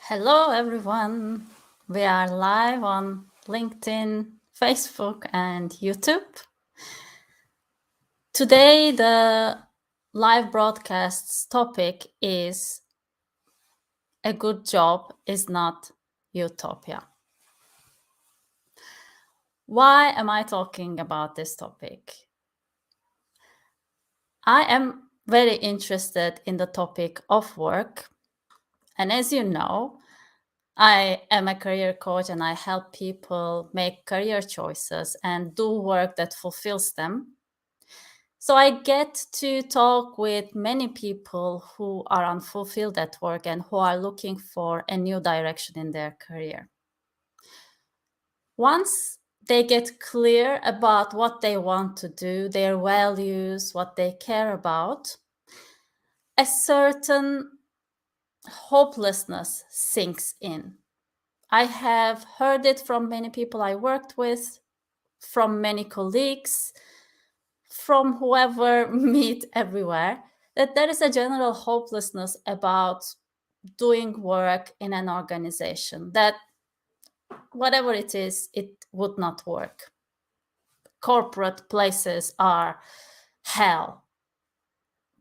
Hello, everyone. We are live on LinkedIn, Facebook, and YouTube. Today, the live broadcast's topic is a good job is not utopia. Why am I talking about this topic? I am very interested in the topic of work. And as you know, I am a career coach and I help people make career choices and do work that fulfills them. So I get to talk with many people who are unfulfilled at work and who are looking for a new direction in their career. Once they get clear about what they want to do, their values, what they care about, a certain hopelessness sinks in. I have heard it from many people I worked with, from many colleagues, from whoever meet everywhere, that there is a general hopelessness about doing work in an organization, that whatever it is, it would not work. Corporate places are hell.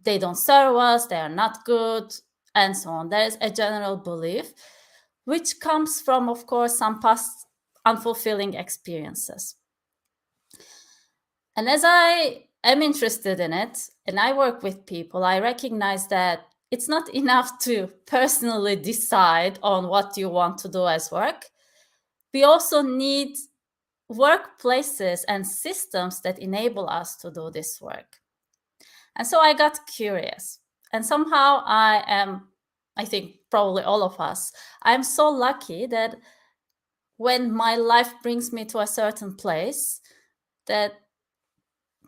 They don't serve us, they are not good, and so on. There is a general belief, which comes from, of course, some past unfulfilling experiences. And as I am interested in it and I work with people, I recognize that it's not enough to personally decide on what you want to do as work. We also need workplaces and systems that enable us to do this work. And so I got curious. And somehow I think probably all of us, I'm so lucky that when my life brings me to a certain place, that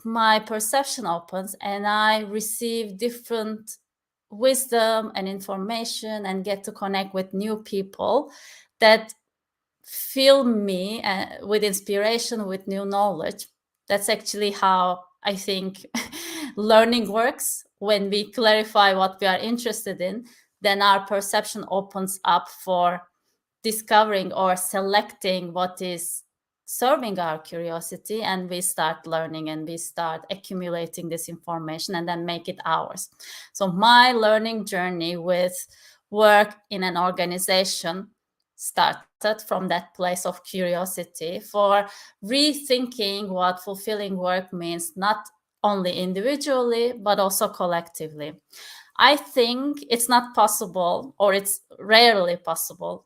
my perception opens and I receive different wisdom and information and get to connect with new people that fill me with inspiration, with new knowledge. That's actually how I think learning works. When we clarify what we are interested in, then our perception opens up for discovering or selecting what is serving our curiosity, and we start learning and we start accumulating this information and then make it ours. So my learning journey with work in an organization started from that place of curiosity for rethinking what fulfilling work means, not only individually but also collectively. I think it's not possible, or it's rarely possible.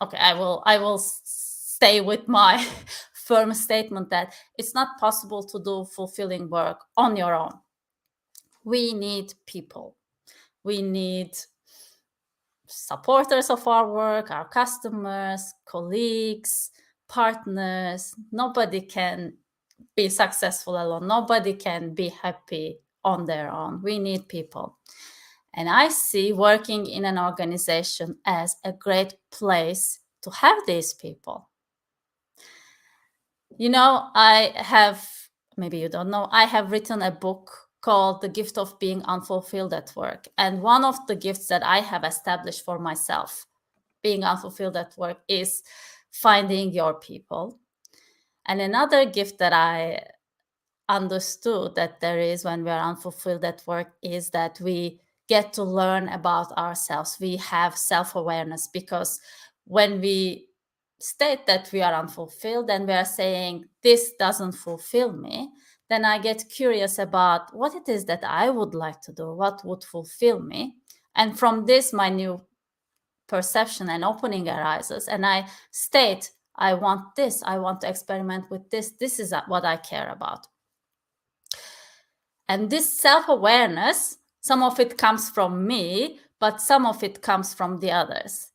Okay, I will stay with my firm statement that it's not possible to do fulfilling work on your own. We need people. We need supporters of our work, our customers, colleagues, partners. Nobody can be successful alone. Nobody can be happy on their own. We need people. And I see working in an organization as a great place to have these people. You know, maybe you don't know, I have written a book called The Gift of Being Unfulfilled at Work. And one of the gifts that I have established for myself, being unfulfilled at work, is finding your people. And another gift that I understood that there is when we are unfulfilled at work is that we get to learn about ourselves. We have self-awareness, because when we state that we are unfulfilled and we are saying this doesn't fulfill me, then I get curious about what it is that I would like to do, what would fulfill me. And from this, my new perception and opening arises, and I state, I want this, I want to experiment with this, this is what I care about. And this self-awareness, some of it comes from me, but some of it comes from the others.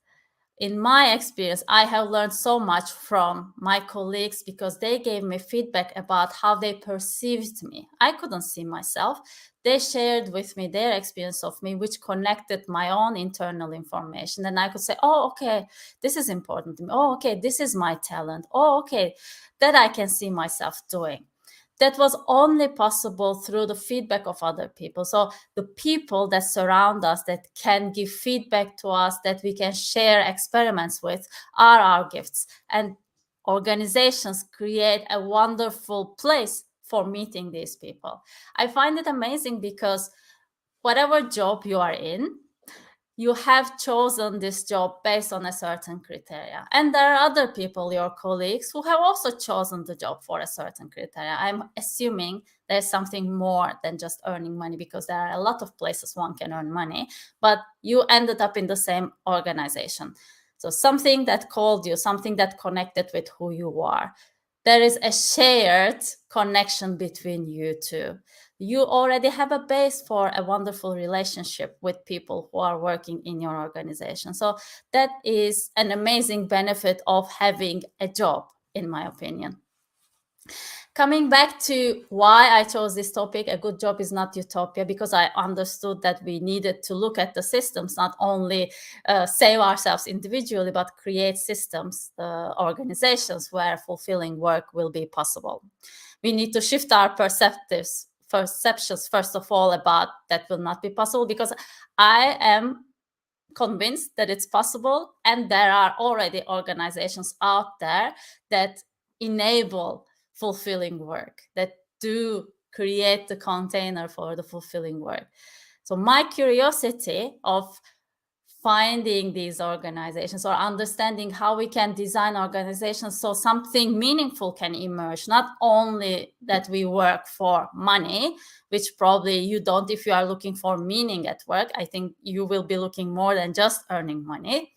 In my experience, I have learned so much from my colleagues because they gave me feedback about how they perceived me. I couldn't see myself. They shared with me their experience of me, which connected my own internal information. And I could say, oh, okay, this is important to me. Oh, okay, this is my talent. Oh, okay, that I can see myself doing. that was only possible through the feedback of other people. So the people that surround us, that can give feedback to us, that we can share experiments with, are our gifts. And organizations create a wonderful place for meeting these people. I find it amazing because whatever job you are in, you have chosen this job based on a certain criteria. And there are other people, your colleagues, who have also chosen the job for a certain criteria. I'm assuming there's something more than just earning money, because there are a lot of places one can earn money, but you ended up in the same organization. So something that called you, something that connected with who you are. There is a shared connection between you two. You already have a base for a wonderful relationship with people who are working in your organization. So that is an amazing benefit of having a job, in my opinion. Coming back to why I chose this topic, a good job is not utopia, because I understood that we needed to look at the systems, not only save ourselves individually, but create systems, organizations where fulfilling work will be possible. We need to shift our perceptions, first of all, about that will not be possible, because I am convinced that it's possible, and there are already organizations out there that enable fulfilling work, that do create the container for the fulfilling work. So my curiosity of finding these organizations, or understanding how we can design organizations so something meaningful can emerge, not only that we work for money, which probably you don't. If you are looking for meaning at work, I think you will be looking more than just earning money.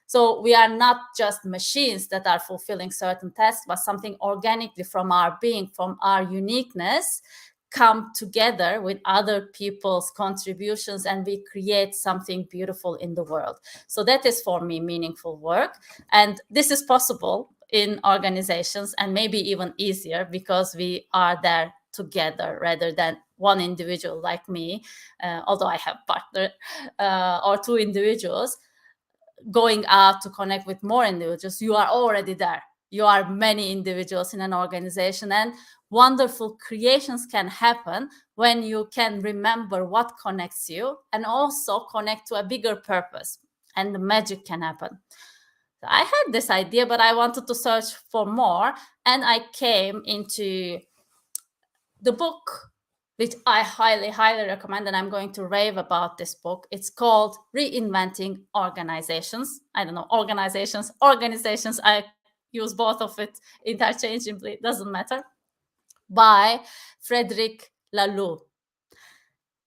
So we are not just machines that are fulfilling certain tasks, but something organically from our being, from our uniqueness, come together with other people's contributions, and we create something beautiful in the world. So that is, for me, meaningful work. And this is possible in organizations, and maybe even easier because we are there together rather than one individual like me, although I have partner, or two individuals going out to connect with more individuals. You are already there. You are many individuals in an organization, and wonderful creations can happen when you can remember what connects you and also connect to a bigger purpose, and the magic can happen. I had this idea, but I wanted to search for more, and I came into the book, which I highly, highly recommend, and I'm going to rave about this book. It's called Reinventing Organizations. I don't know, organizations. I use both of it interchangeably, it doesn't matter, by Frederic Laloux.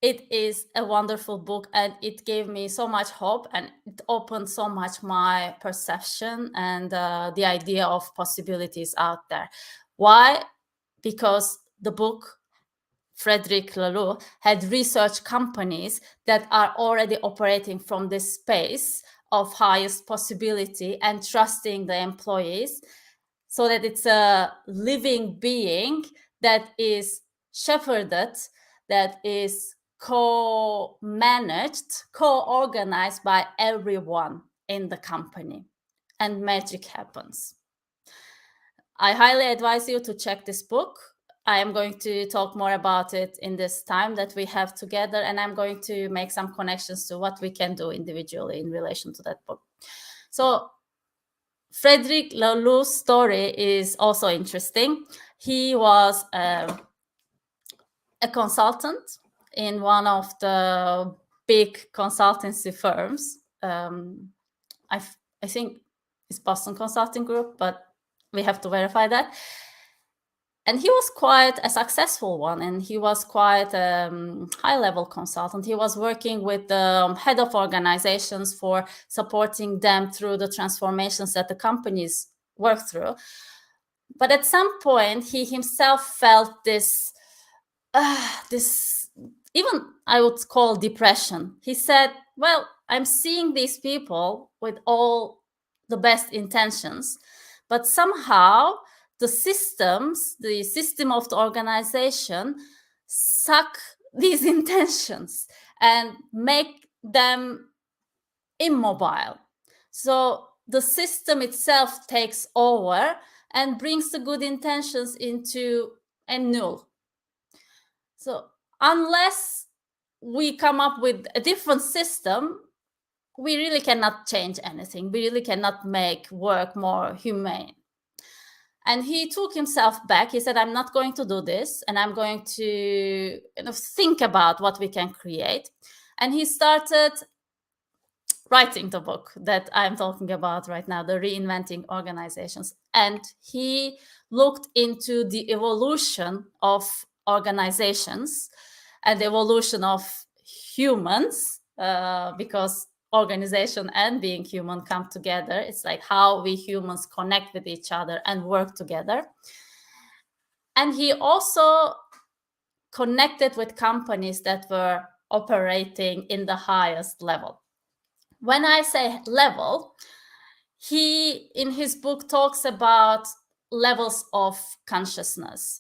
It is a wonderful book, and it gave me so much hope, and it opened so much my perception and the idea of possibilities out there. Why? Because the book, Frederic Laloux, had researched companies that are already operating from this space of highest possibility and trusting the employees, so that it's a living being that is shepherded, that is co-managed, co-organized by everyone in the company, and magic happens. I highly advise you to check this book. I am going to talk more about it in this time that we have together, and I'm going to make some connections to what we can do individually in relation to that book. So Frederic Laloux's story is also interesting. He was a consultant in one of the big consultancy firms. I think it's Boston Consulting Group, but we have to verify that. And he was quite a successful one, and he was quite a high-level consultant. He was working with the head of organizations for supporting them through the transformations that the companies work through. But at some point, he himself felt this, even I would call depression. He said, well, I'm seeing these people with all the best intentions, but somehow the system of the organization suck these intentions and make them immobile. So the system itself takes over and brings the good intentions into and null. So unless we come up with a different system, we really cannot change anything. We really cannot make work more humane. And he took himself back. He said, I'm not going to do this, and I'm going to think about what we can create. And he started writing the book that I'm talking about right now, the Reinventing Organizations. And he looked into the evolution of organizations and the evolution of humans, because organization and being human come together. It's like how we humans connect with each other and work together. And he also connected with companies that were operating in the highest level. When I say level, he, in his book, talks about levels of consciousness.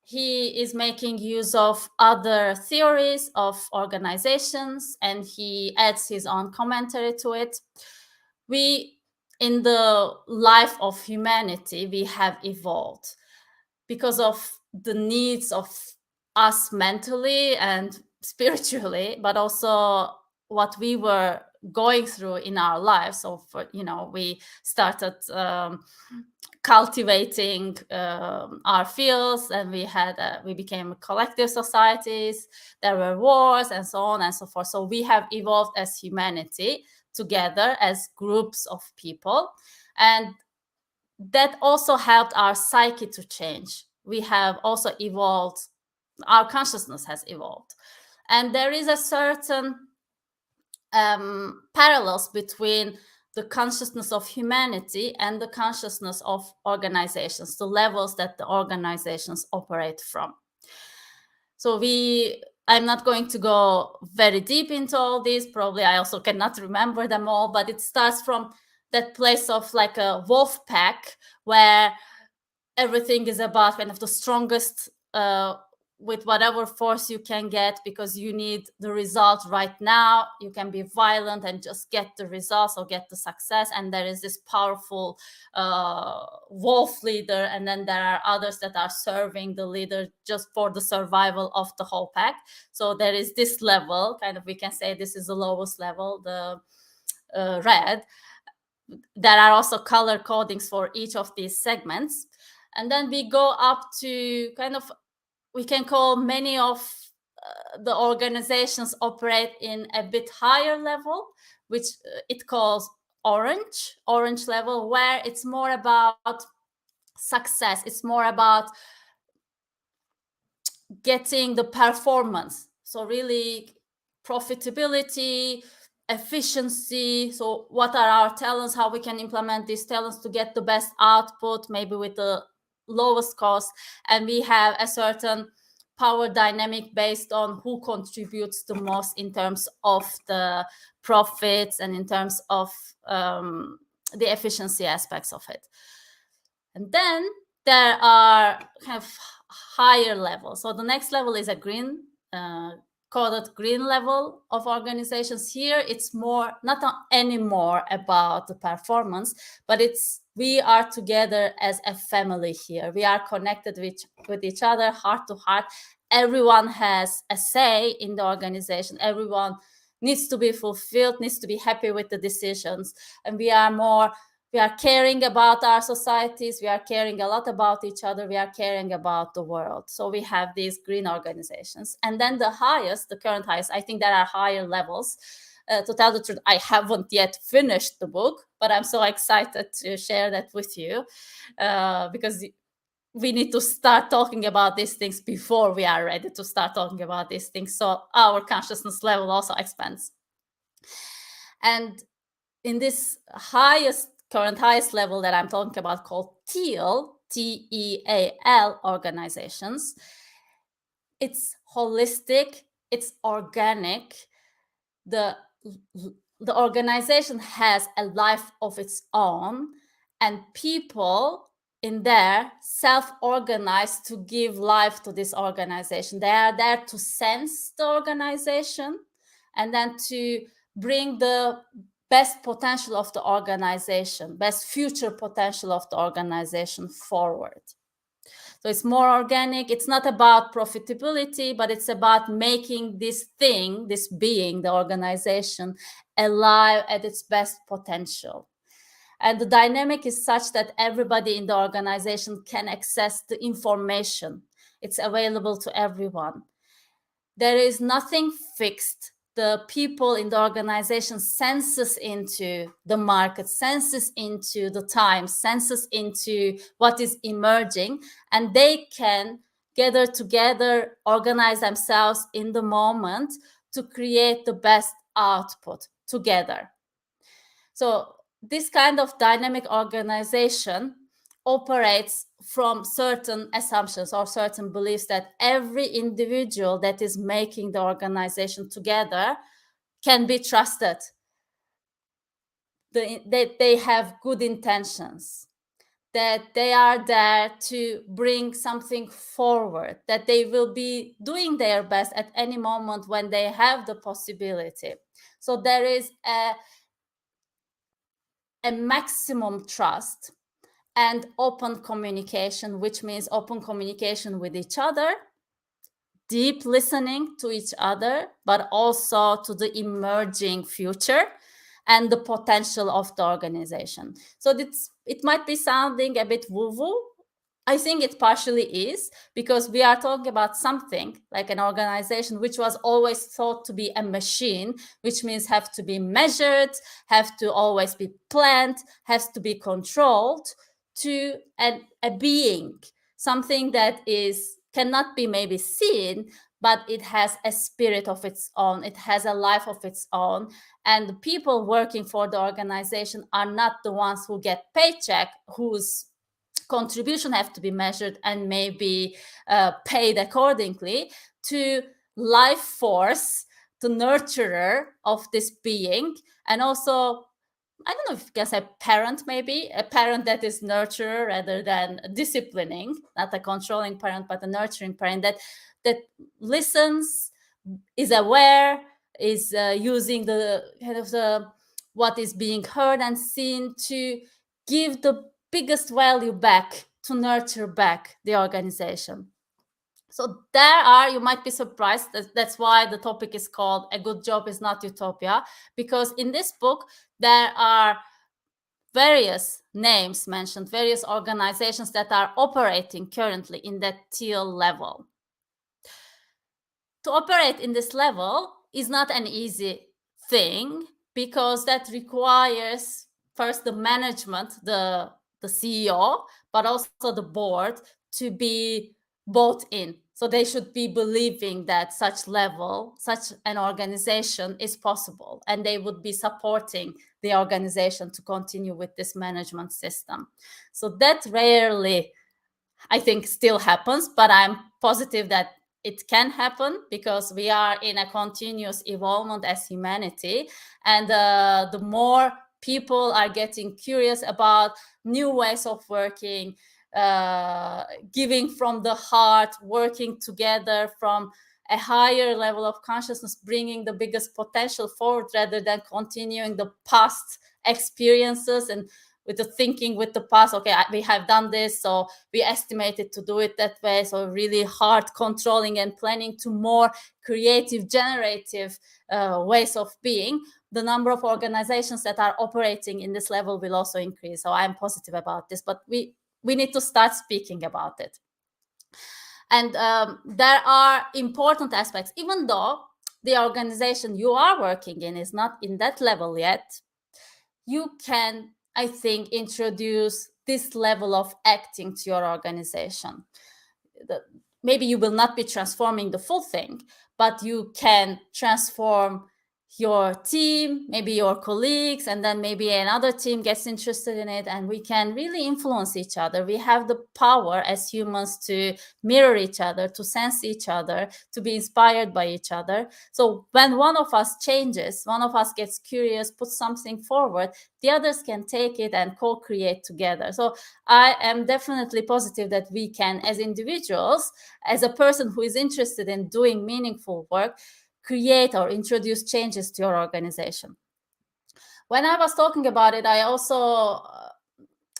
He is making use of other theories of organizations, and he adds his own commentary to it. We, in the life of humanity, we have evolved because of the needs of us mentally and spiritually, but also what we were going through in our lives. So we started cultivating our fields, and we became collective societies. There were wars and so on and so forth. So we have evolved as humanity together as groups of people, and that also helped our psyche to change. We have also evolved, our consciousness has evolved. And there is a certain parallels between the consciousness of humanity and the consciousness of organizations, the levels that the organizations operate from. So I'm not going to go very deep into all these. Probably I also cannot remember them all, but it starts from that place of like a wolf pack where everything is about kind of the strongest with whatever force you can get, because you need the result right now. You can be violent and just get the results or get the success. And there is this powerful wolf leader, and then there are others that are serving the leader just for the survival of the whole pack. So there is this level, kind of, we can say this is the lowest level, the red. There are also color codings for each of these segments. And then we go up to kind of, we can call many of the organizations operate in a bit higher level, which it calls orange level, where it's more about success. It's more about getting the performance. So really profitability, efficiency. So what are our talents, how we can implement these talents to get the best output, maybe with the lowest cost. And we have a certain power dynamic based on who contributes the most in terms of the profits and in terms of the efficiency aspects of it. And then there are kind of higher levels. So the next level is a green, coded green level of organizations. Here it's more, not anymore about the performance, but we are together as a family here. We are connected with each other, heart to heart. Everyone has a say in the organization. Everyone needs to be fulfilled, needs to be happy with the decisions. And we are caring about our societies. We are caring a lot about each other. We are caring about the world. So we have these green organizations. And then the current highest, I think there are higher levels. To tell the truth, I haven't yet finished the book, but I'm so excited to share that with you because we need to start talking about these things before we are ready to start talking about these things. So our consciousness level also expands. And in this current highest level that I'm talking about, called TEAL, TEAL organizations, it's holistic, it's organic. The organization has a life of its own, and people in there self-organize to give life to this organization. They are there to sense the organization and then to bring the best potential of the organization, best future potential of the organization forward. So it's more organic. It's not about profitability, but it's about making this thing, this being, the organization, alive at its best potential. And the dynamic is such that everybody in the organization can access the information. It's available to everyone. There is nothing fixed. The people in the organization senses into the market, senses into the times, senses into what is emerging, and they can gather together, organize themselves in the moment to create the best output together. So this kind of dynamic organization operates from certain assumptions or certain beliefs that every individual that is making the organization together can be trusted, that they have good intentions, that they are there to bring something forward, that they will be doing their best at any moment when they have the possibility. So there is a maximum trust and open communication, which means open communication with each other, deep listening to each other, but also to the emerging future and the potential of the organization. So it might be sounding a bit woo-woo. I think it partially is, because we are talking about something like an organization which was always thought to be a machine, which means have to be measured, have to always be planned, has to be controlled, to a being, something that cannot be maybe seen, but it has a spirit of its own, it has a life of its own, and the people working for the organization are not the ones who get paycheck, whose contribution have to be measured and maybe paid accordingly, to life force, the nurturer of this being, and also, I don't know if you can say parent, maybe a parent that is nurturer rather than disciplining, not a controlling parent, but a nurturing parent that listens, is aware, is using the kind of the what is being heard and seen to give the biggest value back, to nurture back the organization. So you might be surprised, that's why the topic is called A Good Job is Not Utopia, because in this book there are various names mentioned, various organizations that are operating currently in that teal level. To operate in this level is not an easy thing, because that requires first the management, the CEO, but also the board to be bought in. So they should be believing that such level, such an organization is possible, and they would be supporting the organization to continue with this management system. So that rarely, I think, still happens, but I'm positive that it can happen, because we are in a continuous evolvement as humanity, and the more people are getting curious about new ways of working, giving from the heart, working together from a higher level of consciousness, bringing the biggest potential forward rather than continuing the past experiences and with the thinking with the past. Okay, we have done this, so we estimated to do it that way. So really hard controlling and planning, to more creative, generative ways of being. The number of organizations that are operating in this level will also increase. So I'm positive about this, but we need to start speaking about it. And there are important aspects, even though the organization you are working in is not in that level yet, you can, I think, introduce this level of acting to your organization. Maybe you will not be transforming the full thing, but you can transform your team, maybe your colleagues, and then maybe another team gets interested in it, and we can really influence each other. We have the power as humans to mirror each other, to sense each other, to be inspired by each other. So when one of us changes, one of us gets curious, puts something forward, the others can take it and co-create together. So I am definitely positive that we can, as individuals, as a person who is interested in doing meaningful work, create or introduce changes to your organization. When I was talking about it, I also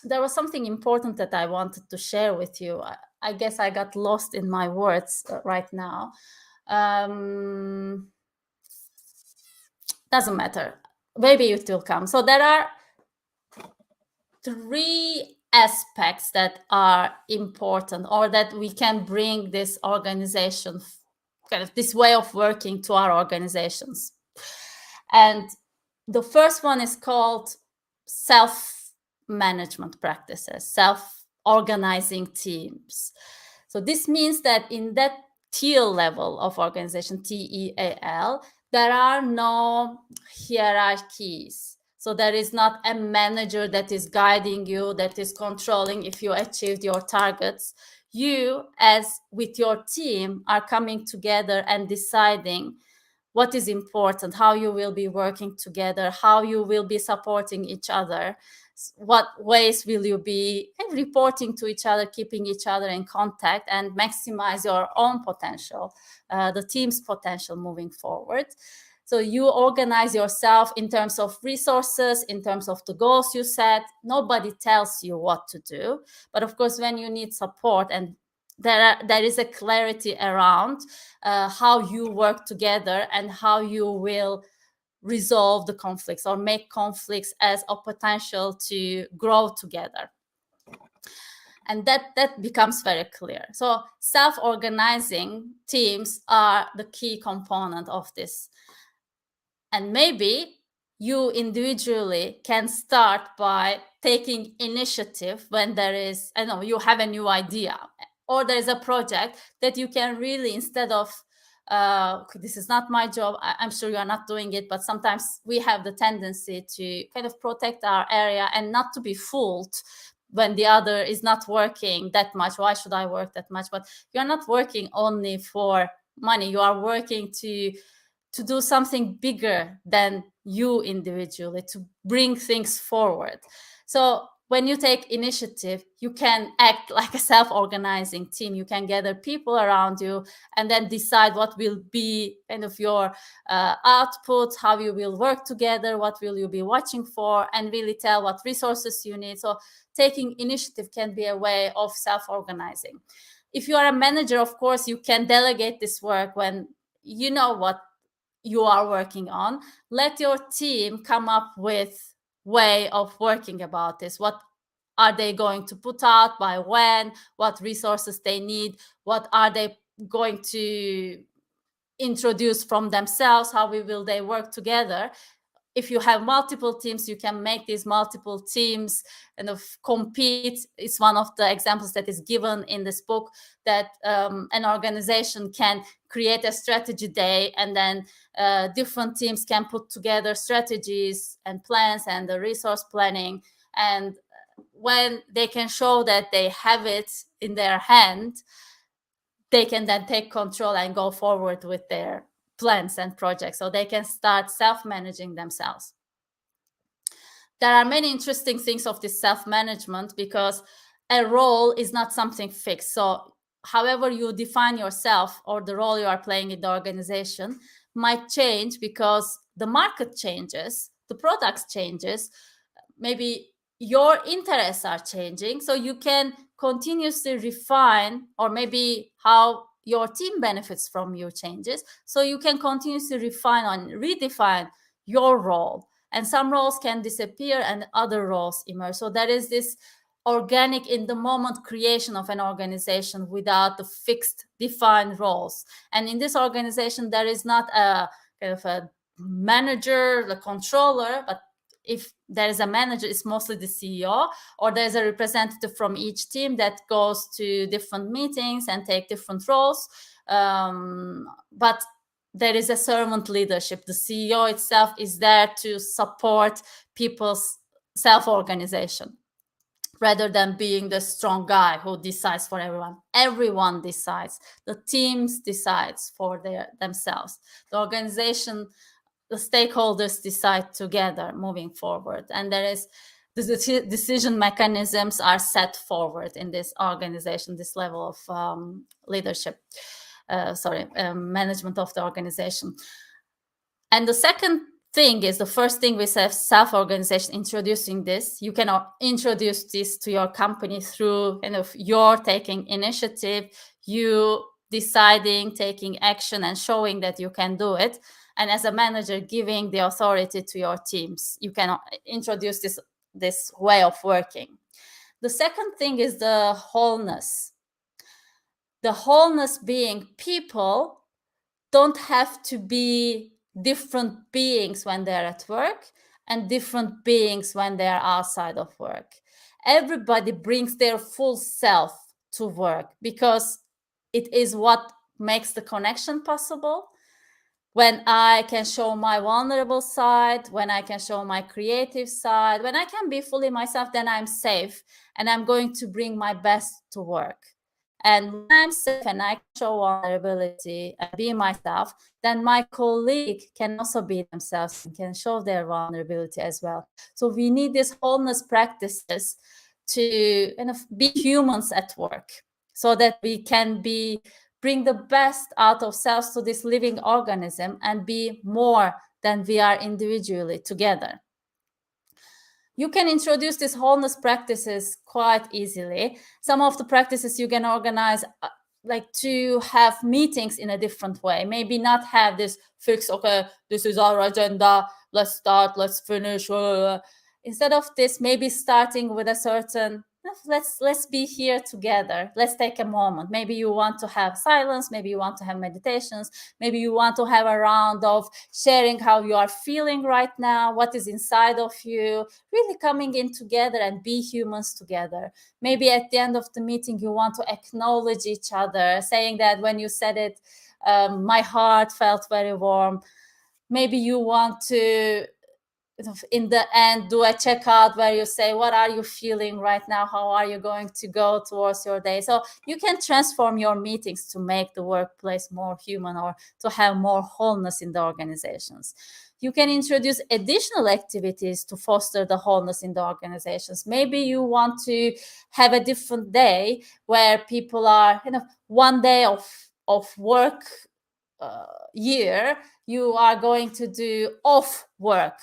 there was something important that I wanted to share with you. I guess I got lost in my words right now. Doesn't matter. Maybe it will come. So there are three aspects that are important, or that we can bring this organization, kind of this way of working, to our organizations. And the first one is called self-management practices, self-organizing teams. So this means that in that teal level of organization, TEAL, there are no hierarchies. So there is not a manager that is guiding you, that is controlling if you achieved your targets. You, as with your team, are coming together and deciding what is important, how you will be working together, how you will be supporting each other, what ways will you be reporting to each other, keeping each other in contact, and maximize your own potential, the team's potential moving forward. So you organize yourself in terms of resources, in terms of the goals you set. Nobody tells you what to do. But of course, when you need support, and there is a clarity around how you work together and how you will resolve the conflicts or make conflicts as a potential to grow together. And that becomes very clear. So self-organizing teams are the key component of this. And maybe you individually can start by taking initiative when there is, I know, you have a new idea, or there is a project that you can really, instead of this is not my job, I'm sure you are not doing it, but sometimes we have the tendency to kind of protect our area and not to be fooled when the other is not working that much. Why should I work that much? But you're not working only for money. You are working to do something bigger than you individually, to bring things forward. So when you take initiative, you can act like a self-organizing team. You can gather people around you and then decide what will be kind of your output, how you will work together, what will you be watching for, and really tell what resources you need. So taking initiative can be a way of self-organizing. If you are a manager, of course, you can delegate this work when you know what you are working on. Let your team come up with way of working about this. What are they going to put out, by when, what resources they need, what are they going to introduce from themselves, how will they work together. If you have multiple teams, you can make these multiple teams kind of compete. It's one of the examples that is given in this book, that an organization can create a strategy day, and then different teams can put together strategies and plans and the resource planning. And when they can show that they have it in their hand, they can then take control and go forward with their plans and projects. So they can start self-managing themselves. There are many interesting things of this self-management, because a role is not something fixed. So however you define yourself, or the role you are playing in the organization, might change because the market changes, the products changes, maybe your interests are changing. So you can continuously refine, or maybe how your team benefits from your changes. So you can continuously refine and redefine your role. And some roles can disappear and other roles emerge. So there is this organic, in the moment creation of an organization without the fixed defined roles. And in this organization, there is not a kind of a manager, the controller, but if there is a manager, it's mostly the CEO, or there's a representative from each team that goes to different meetings and take different roles. But there is a servant leadership. The CEO itself is there to support people's self-organization, rather than being the strong guy who decides for everyone. Everyone decides. The teams decides for themselves. The organization, the stakeholders decide together moving forward. And there is the decision mechanisms are set forward in this organization, this level of leadership, management of the organization. And the second thing is, the first thing we say, self-organization, introducing this. You can introduce this to your company through kind of your taking initiative, you deciding, taking action, and showing that you can do it. And as a manager, giving the authority to your teams. You can introduce this way of working. The second thing is the wholeness. The wholeness being people don't have to be different beings when they're at work and different beings when they're outside of work. Everybody brings their full self to work because it is what makes the connection possible. When I can show my vulnerable side, when I can show my creative side, when I can be fully myself, then I'm safe and I'm going to bring my best to work. And when I'm safe and I can show vulnerability and be myself, then my colleague can also be themselves and can show their vulnerability as well. So we need these wholeness practices to kind of be humans at work so that we can bring the best out of selves to this living organism and be more than we are individually together. You can introduce these wholeness practices quite easily. Some of the practices you can organize like to have meetings in a different way. Maybe not have this fixed, okay, this is our agenda, let's start, let's finish. Instead of this, maybe starting with a certain, let's be here together. Let's take a moment. Maybe you want to have silence. Maybe you want to have meditations. Maybe you want to have a round of sharing how you are feeling right now, what is inside of you, really coming in together and be humans together. Maybe at the end of the meeting, you want to acknowledge each other, saying that when you said it, my heart felt very warm. Maybe you want to, in the end, do a checkout where you say, what are you feeling right now? How are you going to go towards your day? So you can transform your meetings to make the workplace more human or to have more wholeness in the organizations. You can introduce additional activities to foster the wholeness in the organizations. Maybe you want to have a different day where people are, one day of work year, you are going to do off work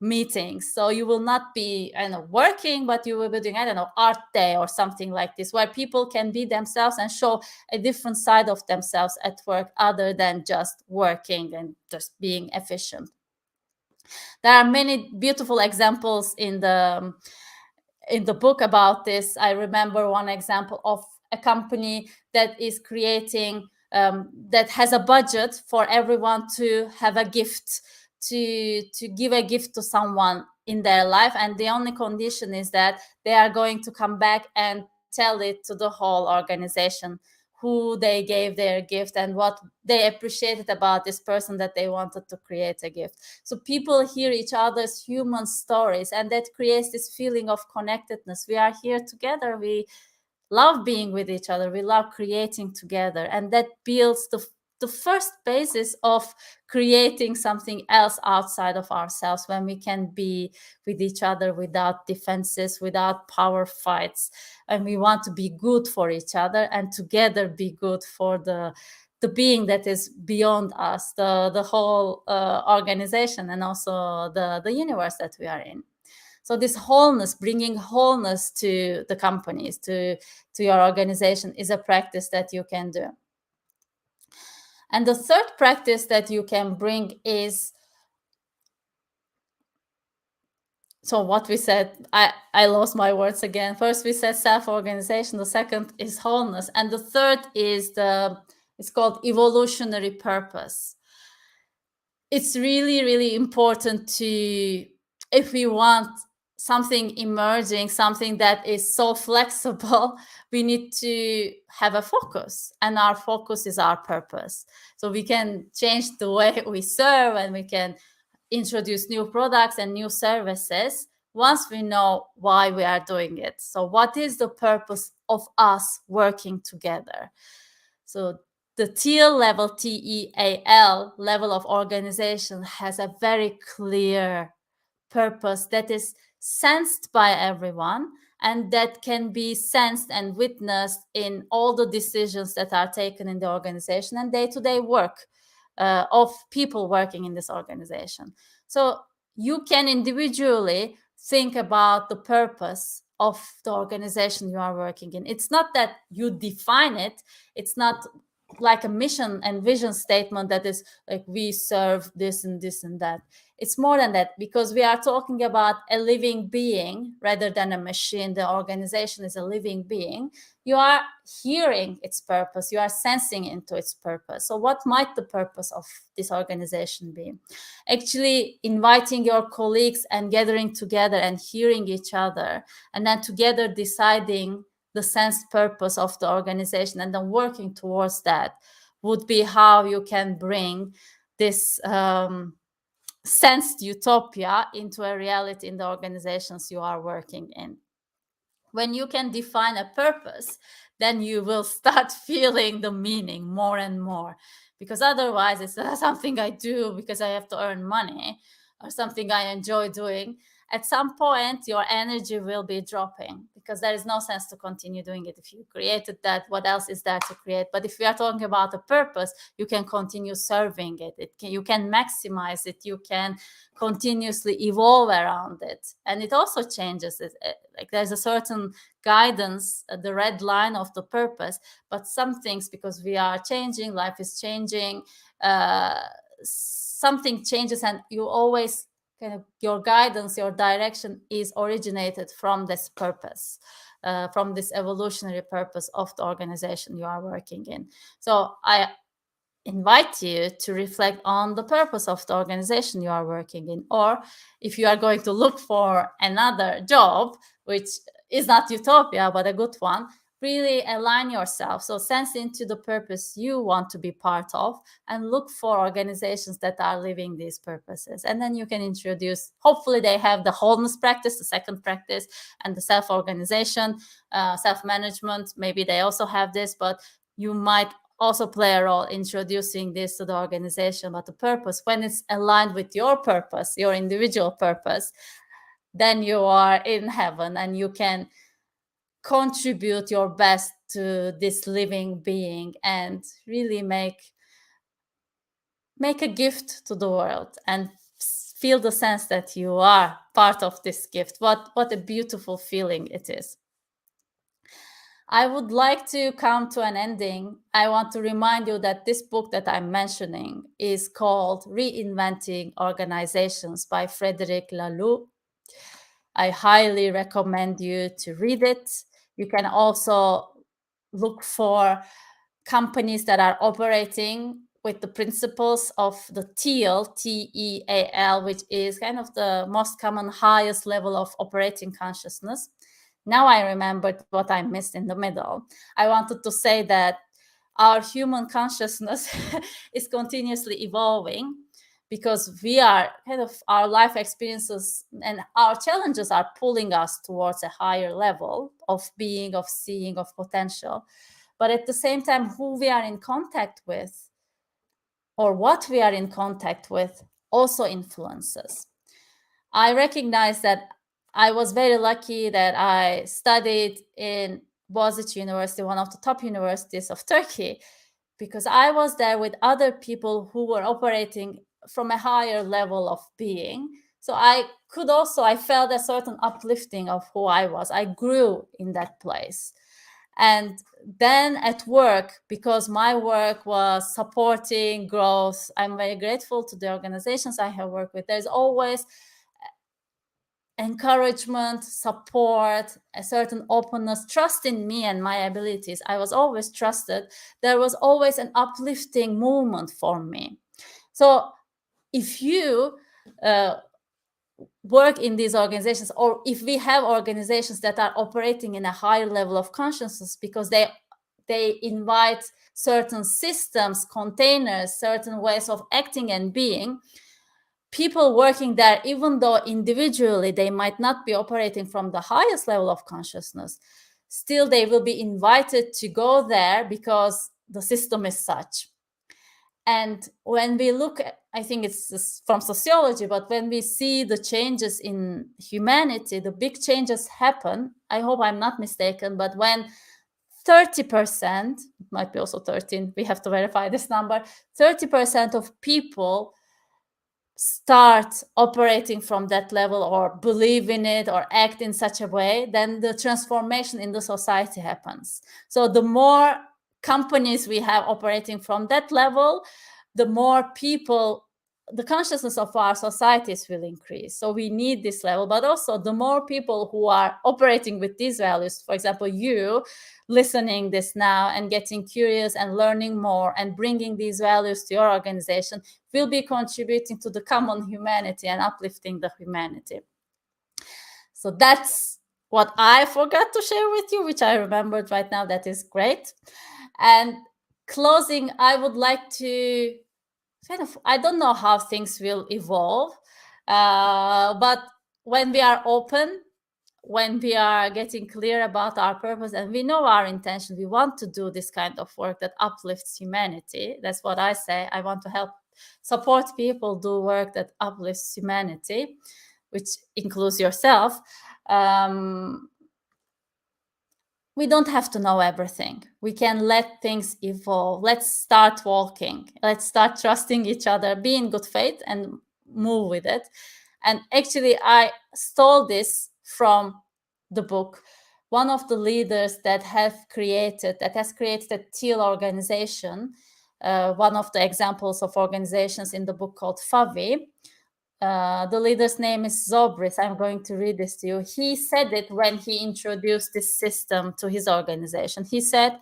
meetings. So you will not be working, but you will be doing, art day or something like this, where people can be themselves and show a different side of themselves at work other than just working and just being efficient. There are many beautiful examples in the book about this. I remember one example of a company that is creating that has a budget for everyone to have a gift, to give a gift to someone in their life, and the only condition is that they are going to come back and tell it to the whole organization who they gave their gift and what they appreciated about this person that they wanted to create a gift. So people hear each other's human stories, and that creates this feeling of connectedness. We are here together. We love being with each other. We love creating together. And that builds the first basis of creating something else outside of ourselves, when we can be with each other without defenses, without power fights, and we want to be good for each other and together be good for the being that is beyond us, the whole organization, and also the universe that we are in. So this wholeness, bringing wholeness to the companies, to your organization, is a practice that you can do. And the third practice that you can bring is, so what we said, I lost my words again. First we said self-organization, the second is wholeness, and the third is it's called evolutionary purpose. It's really, really important to, if we want something emerging, something that is so flexible, we need to have a focus, and our focus is our purpose. So we can change the way we serve, and we can introduce new products and new services once we know why we are doing it. So what is the purpose of us working together? So the TEAL level, TEAL level of organization has a very clear purpose that is sensed by everyone, and that can be sensed and witnessed in all the decisions that are taken in the organization and day-to-day work. of people working in this organization. So you can individually think about the purpose of the organization you are working in. It's not that you define it. It's not like a mission and vision statement that is like we serve this and this and that. It's more than that, because we are talking about a living being rather than a machine. The organization is a living being. You are hearing its purpose, you are sensing into its purpose. So what might the purpose of this organization be? Actually inviting your colleagues and gathering together and hearing each other, and then together deciding the sense purpose of the organization and then working towards that would be how you can bring this sensed utopia into a reality in the organizations you are working in. When you can define a purpose, then you will start feeling the meaning more and more, because otherwise it's something I do because I have to earn money or something I enjoy doing. At some point your energy will be dropping, because there is no sense to continue doing it. If you created that, what else is there to create? But if we are talking about a purpose, you can continue serving it. You can maximize it. You can continuously evolve around it, and it also changes it. Like there's a certain guidance, the red line of the purpose, but some things, because we are changing, life is changing, something changes, and you always kind of, your guidance, your direction is originated from this purpose, from this evolutionary purpose of the organization you are working in. So I invite you to reflect on the purpose of the organization you are working in. Or if you are going to look for another job, which is not utopia, but a good one, really align yourself. So sense into the purpose you want to be part of, and look for organizations that are living these purposes. And then you can introduce, hopefully they have the wholeness practice, the second practice, and the self-organization, self-management. Maybe they also have this, but you might also play a role introducing this to the organization. But the purpose, when it's aligned with your purpose, your individual purpose, then you are in heaven and you can contribute your best to this living being and really make a gift to the world and feel the sense that you are part of this gift. What a beautiful feeling it is. I would like to come to an ending. I want to remind you that this book that I'm mentioning is called Reinventing Organizations by Frederic Laloux. I highly recommend you to read it. You can also look for companies that are operating with the principles of the TEAL, TEAL, which is kind of the most common highest level of operating consciousness. Now I remembered what I missed in the middle. I wanted to say that our human consciousness is continuously evolving, because we are kind of, our life experiences and our challenges are pulling us towards a higher level of being, of seeing, of potential. But at the same time, who we are in contact with or what we are in contact with also influences. I recognize that I was very lucky that I studied in Boğaziçi University, one of the top universities of Turkey, because I was there with other people who were operating from a higher level of being. So I felt a certain uplifting of who I was. I grew in that place. And then at work, because my work was supporting growth, I'm very grateful to the organizations I have worked with. There's always encouragement, support, a certain openness, trust in me and my abilities. I was always trusted. There was always an uplifting movement for me. So if you work in these organizations, or if we have organizations that are operating in a higher level of consciousness because they invite certain systems, containers, certain ways of acting and being, people working there, even though individually they might not be operating from the highest level of consciousness, still they will be invited to go there because the system is such. And when we look at, I think it's from sociology, but when we see the changes in humanity, the big changes happen. I hope I'm not mistaken, but when 30%, might be also 13, we have to verify this number, 30% of people start operating from that level or believe in it or act in such a way, then the transformation in the society happens. So the more companies we have operating from that level, the more people, the consciousness of our societies will increase. So we need this level, but also the more people who are operating with these values, for example, you listening this now and getting curious and learning more and bringing these values to your organization, will be contributing to the common humanity and uplifting the humanity. So that's what I forgot to share with you, which I remembered right now. That is great. And closing, I would like to I don't know how things will evolve, but when we are open, when we are getting clear about our purpose and we know our intention, we want to do this kind of work that uplifts humanity. That's what I say. I want to help support people do work that uplifts humanity, which includes yourself. We don't have to know everything. We can let things evolve. Let's start walking. Let's start trusting each other, be in good faith and move with it. And actually, I stole this from the book. One of the leaders that has created a teal organization, one of the examples of organizations in the book called FAVI, the leader's name is Zobris. I'm going to read this to you. He said it when he introduced this system to his organization. He said,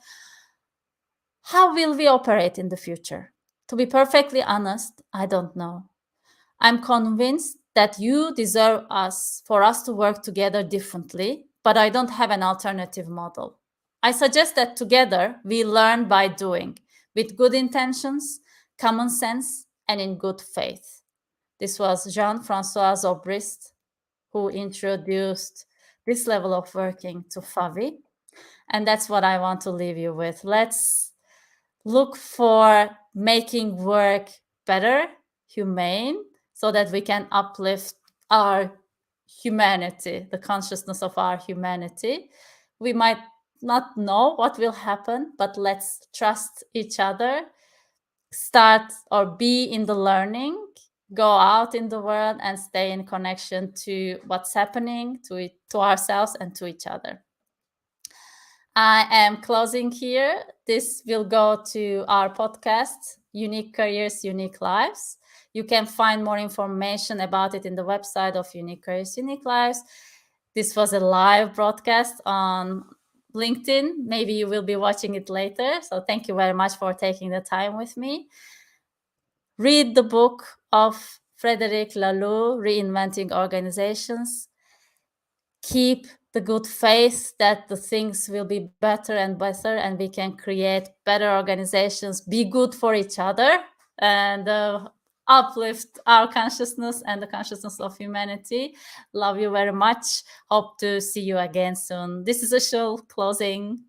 "How will we operate in the future? To be perfectly honest, I don't know. I'm convinced that you deserve for us to work together differently, but I don't have an alternative model. I suggest that together we learn by doing, with good intentions, common sense, and in good faith." This was Jean-François Zobrist, who introduced this level of working to FAVI. And that's what I want to leave you with. Let's look for making work better, humane, so that we can uplift our humanity, the consciousness of our humanity. We might not know what will happen, but let's trust each other, start or be in the learning, go out in the world and stay in connection to what's happening to ourselves and to each other. I am closing here. This will go to our podcast, Unique Careers, Unique Lives. You can find more information about it in the website of Unique Careers, Unique Lives. This was a live broadcast on LinkedIn. Maybe you will be watching it later. So thank you very much for taking the time with me. Read the book of Frederic Laloux, Reinventing Organizations. Keep the good faith that the things will be better and better and we can create better organizations, be good for each other, and uplift our consciousness and the consciousness of humanity. Love you very much. Hope to see you again soon. This is a show closing.